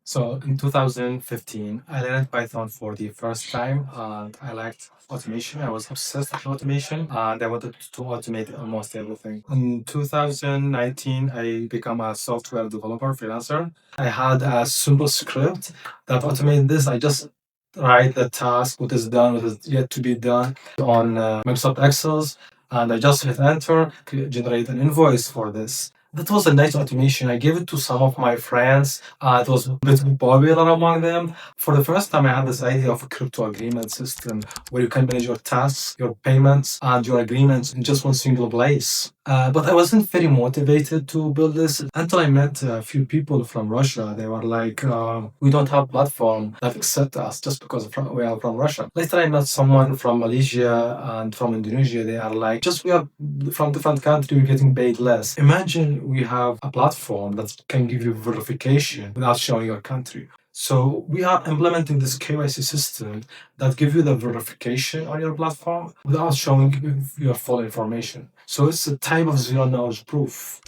So in 2015, I learned Python for the first time and I liked automation. I was obsessed with automation and I wanted to automate almost everything. In 2019, I became a software developer freelancer. I had a simple script that automated this. I just write the task, what is done, what is yet to be done on Microsoft Excels, and I just hit enter, generate an invoice for this. That was a nice automation. I gave it to some of my friends. It was a bit popular among them. For the first time, I had this idea of a crypto agreement system where you can manage your tasks, your payments, and your agreements in just one single place. But I wasn't very motivated to build this until I met a few people from Russia. They were like, we don't have a platform that accepts us just because we are from Russia. Later, I met someone from Malaysia and from Indonesia. They are like, just we are from different country, we're getting paid less. Imagine we have a platform that can give you verification without showing your country. So we are implementing this KYC system that give you the verification on your platform without showing your full information. So it's a type of zero knowledge proof.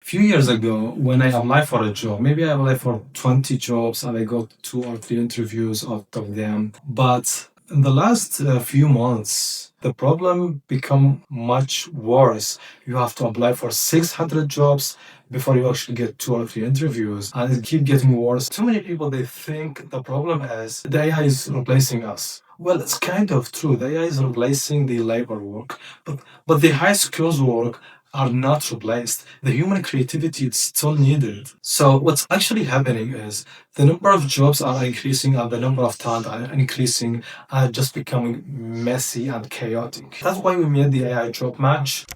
Few years ago, when I apply for a job, maybe I apply for 20 jobs and I got 2 or 3 interviews out of them. But in the last few months, the problem become much worse. You have to apply for 600 jobs before you actually get 2 or 3 interviews, and it keep getting worse. Too many people they think the problem is the AI is replacing us. Well, it's kind of true. The AI is replacing the labor work, but the high skills work are not replaced. The human creativity is still needed. So what's actually happening is the number of jobs are increasing and the number of talent are increasing and just becoming messy and chaotic. That's why we made the AI job match.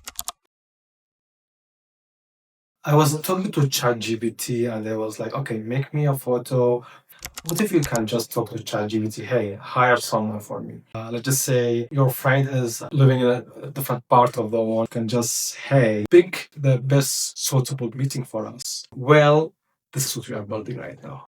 I was talking to ChatGPT and I was like, okay, make me a photo. What if you can just talk to ChatGPT? Hey, hire someone for me. Let's just say your friend is living in a different part of the world. You can just, hey, pick the best suitable meeting for us. Well, this is what we are building right now.